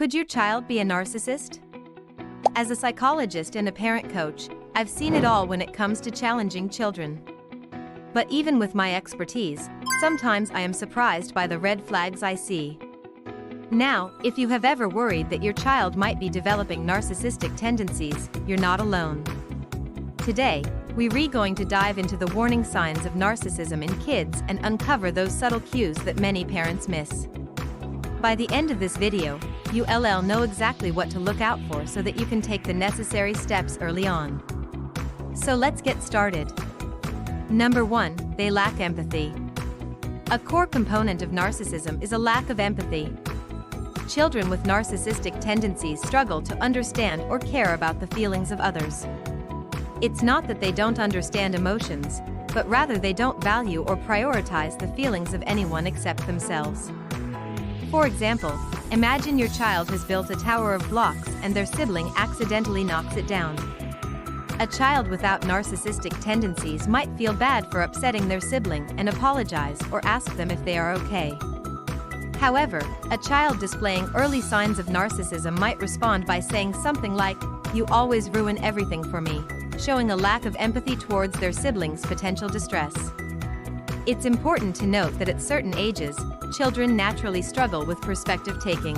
Could your child be a narcissist? As a psychologist and a parent coach, I've seen it all when it comes to challenging children. But even with my expertise, sometimes I am surprised by the red flags I see. Now, if you have ever worried that your child might be developing narcissistic tendencies, you're not alone. Today, we're going to dive into the warning signs of narcissism in kids and uncover those subtle cues that many parents miss. By the end of this video, you'll know exactly what to look out for so that you can take the necessary steps early on. So let's get started. Number 1, they lack empathy. A core component of narcissism is a lack of empathy. Children with narcissistic tendencies struggle to understand or care about the feelings of others. It's not that they don't understand emotions, but rather they don't value or prioritize the feelings of anyone except themselves. For example, imagine your child has built a tower of blocks and their sibling accidentally knocks it down. A child without narcissistic tendencies might feel bad for upsetting their sibling and apologize or ask them if they are okay. However, a child displaying early signs of narcissism might respond by saying something like, "You always ruin everything for me," showing a lack of empathy towards their sibling's potential distress. It's important to note that at certain ages, children naturally struggle with perspective taking.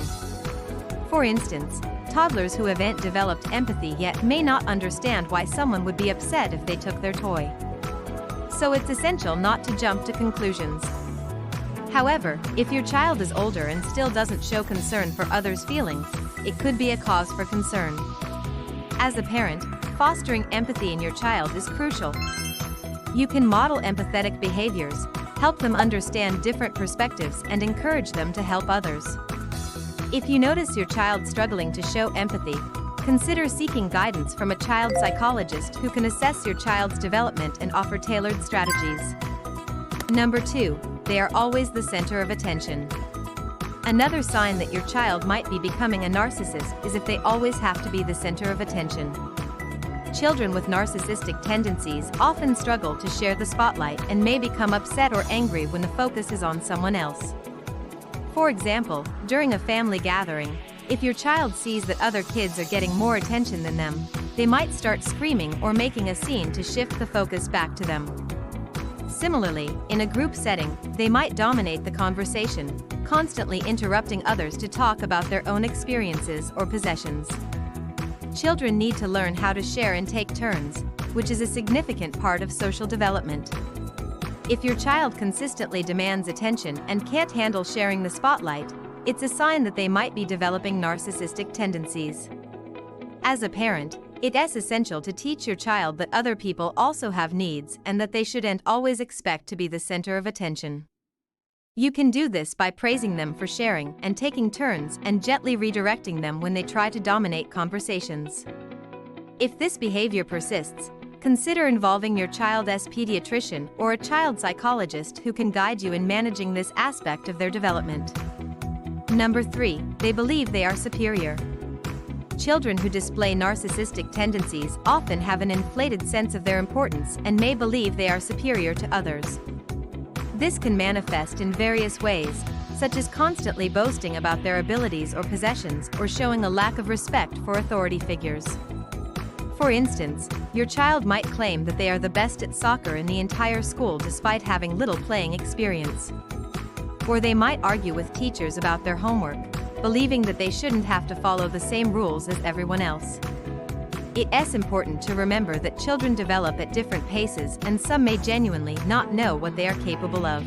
For instance, toddlers who haven't developed empathy yet may not understand why someone would be upset if they took their toy. So it's essential not to jump to conclusions. However, if your child is older and still doesn't show concern for others' feelings, it could be a cause for concern. As a parent, fostering empathy in your child is crucial. You can model empathetic behaviors, help them understand different perspectives, and encourage them to help others. If you notice your child struggling to show empathy, consider seeking guidance from a child psychologist who can assess your child's development and offer tailored strategies. Number 2, they are always the center of attention. Another sign that your child might be becoming a narcissist is if they always have to be the center of attention. Children with narcissistic tendencies often struggle to share the spotlight and may become upset or angry when the focus is on someone else. For example, during a family gathering, if your child sees that other kids are getting more attention than them, they might start screaming or making a scene to shift the focus back to them. Similarly, in a group setting, they might dominate the conversation, constantly interrupting others to talk about their own experiences or possessions. Children need to learn how to share and take turns, which is a significant part of social development. If your child consistently demands attention and can't handle sharing the spotlight, it's a sign that they might be developing narcissistic tendencies. As a parent, it's essential to teach your child that other people also have needs and that they shouldn't always expect to be the center of attention. You can do this by praising them for sharing and taking turns and gently redirecting them when they try to dominate conversations. If this behavior persists, consider involving your child's pediatrician or a child psychologist who can guide you in managing this aspect of their development. Number 3, they believe they are superior. Children who display narcissistic tendencies often have an inflated sense of their importance and may believe they are superior to others. This can manifest in various ways, such as constantly boasting about their abilities or possessions or showing a lack of respect for authority figures. For instance, your child might claim that they are the best at soccer in the entire school despite having little playing experience. Or they might argue with teachers about their homework, believing that they shouldn't have to follow the same rules as everyone else. It's important to remember that children develop at different paces and some may genuinely not know what they are capable of.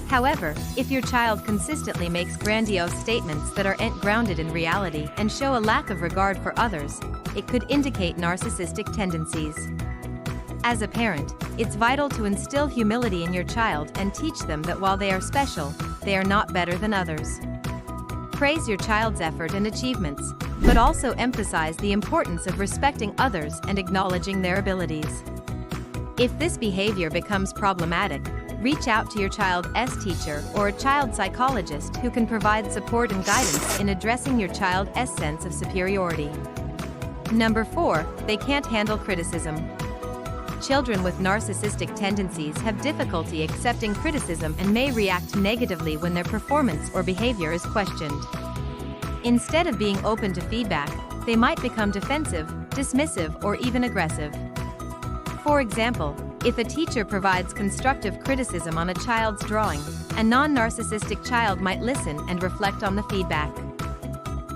However, if your child consistently makes grandiose statements that aren't grounded in reality and show a lack of regard for others, it could indicate narcissistic tendencies. As a parent, it's vital to instill humility in your child and teach them that while they are special, they are not better than others. Praise your child's effort and achievements, but also emphasize the importance of respecting others and acknowledging their abilities. If this behavior becomes problematic, reach out to your child's teacher or a child psychologist who can provide support and guidance in addressing your child's sense of superiority. Number 4, they can't handle criticism. Children with narcissistic tendencies have difficulty accepting criticism and may react negatively when their performance or behavior is questioned. Instead of being open to feedback, they might become defensive, dismissive, or even aggressive. For example, if a teacher provides constructive criticism on a child's drawing, a non-narcissistic child might listen and reflect on the feedback.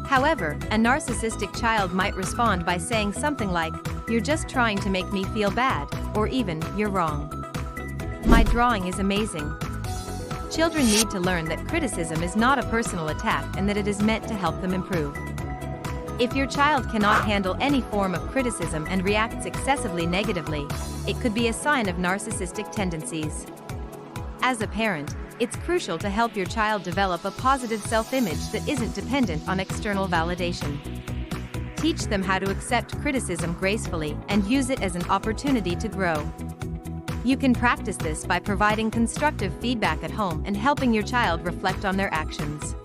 However, a narcissistic child might respond by saying something like, "You're just trying to make me feel bad," or even, "You're wrong. My drawing is amazing." Children need to learn that criticism is not a personal attack and that it is meant to help them improve. If your child cannot handle any form of criticism and reacts excessively negatively, it could be a sign of narcissistic tendencies. As a parent, it's crucial to help your child develop a positive self-image that isn't dependent on external validation. Teach them how to accept criticism gracefully and use it as an opportunity to grow. You can practice this by providing constructive feedback at home and helping your child reflect on their actions.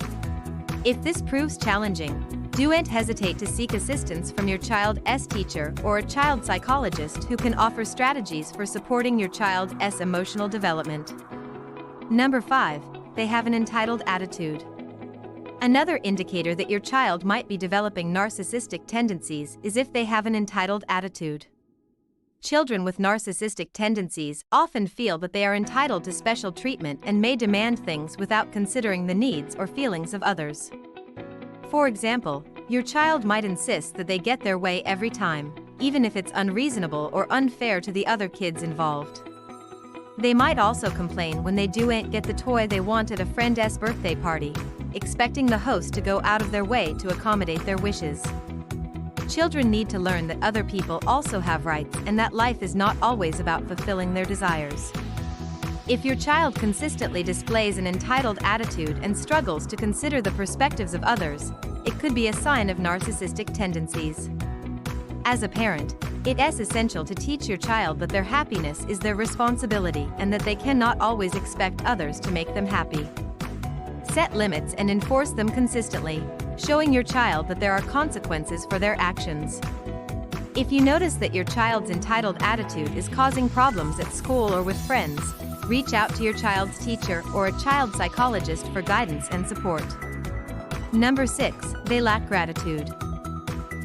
If this proves challenging, don't hesitate to seek assistance from your child's teacher or a child psychologist who can offer strategies for supporting your child's emotional development. Number 5, they have an entitled attitude. Another indicator that your child might be developing narcissistic tendencies is if they have an entitled attitude. Children with narcissistic tendencies often feel that they are entitled to special treatment and may demand things without considering the needs or feelings of others. For example, your child might insist that they get their way every time, even if it's unreasonable or unfair to the other kids involved. They might also complain when they don't get the toy they want at a friend's birthday party, expecting the host to go out of their way to accommodate their wishes. Children need to learn that other people also have rights and that life is not always about fulfilling their desires. If your child consistently displays an entitled attitude and struggles to consider the perspectives of others, it could be a sign of narcissistic tendencies. As a parent, it's essential to teach your child that their happiness is their responsibility and that they cannot always expect others to make them happy. Set limits and enforce them consistently, showing your child that there are consequences for their actions. If you notice that your child's entitled attitude is causing problems at school or with friends, reach out to your child's teacher or a child psychologist for guidance and support. Number 6, they lack gratitude.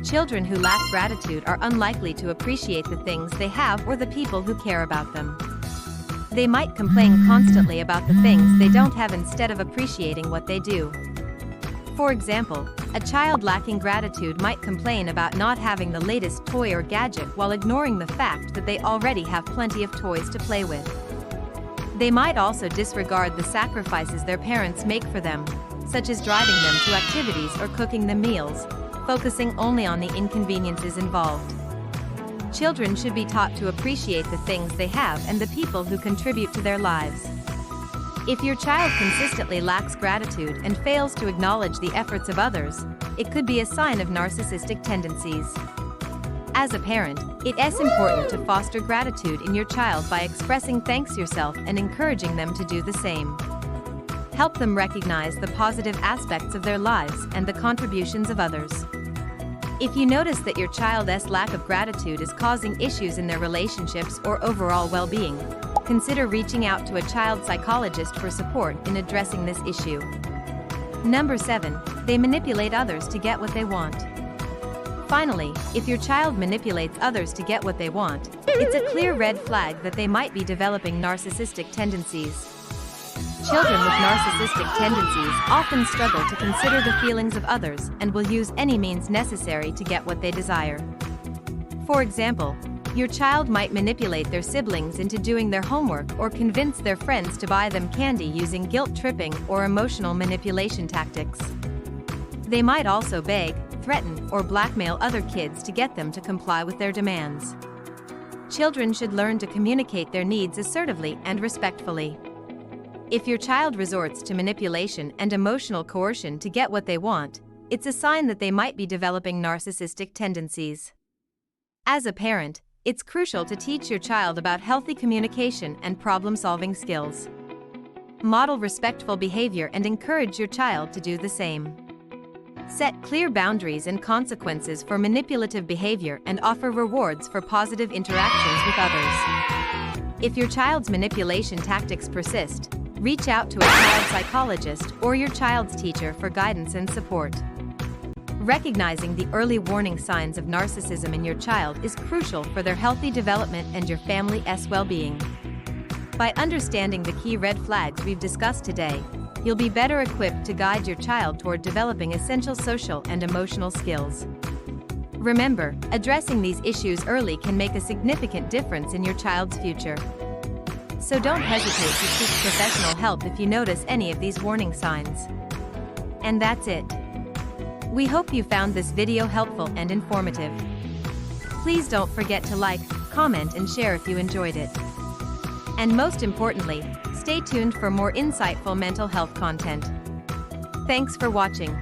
Children who lack gratitude are unlikely to appreciate the things they have or the people who care about them. They might complain constantly about the things they don't have instead of appreciating what they do. For example, a child lacking gratitude might complain about not having the latest toy or gadget while ignoring the fact that they already have plenty of toys to play with. They might also disregard the sacrifices their parents make for them, such as driving them to activities or cooking them meals, focusing only on the inconveniences involved. Children should be taught to appreciate the things they have and the people who contribute to their lives. If your child consistently lacks gratitude and fails to acknowledge the efforts of others, it could be a sign of narcissistic tendencies. As a parent, it's important to foster gratitude in your child by expressing thanks yourself and encouraging them to do the same. Help them recognize the positive aspects of their lives and the contributions of others. If you notice that your child's lack of gratitude is causing issues in their relationships or overall well-being, consider reaching out to a child psychologist for support in addressing this issue. Number 7, they manipulate others to get what they want. Finally, if your child manipulates others to get what they want, it's a clear red flag that they might be developing narcissistic tendencies. Children with narcissistic tendencies often struggle to consider the feelings of others and will use any means necessary to get what they desire. For example, your child might manipulate their siblings into doing their homework or convince their friends to buy them candy using guilt-tripping or emotional manipulation tactics. They might also beg, threaten, or blackmail other kids to get them to comply with their demands. Children should learn to communicate their needs assertively and respectfully. If your child resorts to manipulation and emotional coercion to get what they want, it's a sign that they might be developing narcissistic tendencies. As a parent, it's crucial to teach your child about healthy communication and problem-solving skills. Model respectful behavior and encourage your child to do the same. Set clear boundaries and consequences for manipulative behavior and offer rewards for positive interactions with others. If your child's manipulation tactics persist, reach out to a child psychologist or your child's teacher for guidance and support. Recognizing the early warning signs of narcissism in your child is crucial for their healthy development and your family's well-being. By understanding the key red flags we've discussed today, you'll be better equipped to guide your child toward developing essential social and emotional skills. Remember, addressing these issues early can make a significant difference in your child's future. So don't hesitate to seek professional help if you notice any of these warning signs. And that's it. We hope you found this video helpful and informative. Please don't forget to like, comment and share if you enjoyed it. And most importantly, stay tuned for more insightful mental health content. Thanks for watching.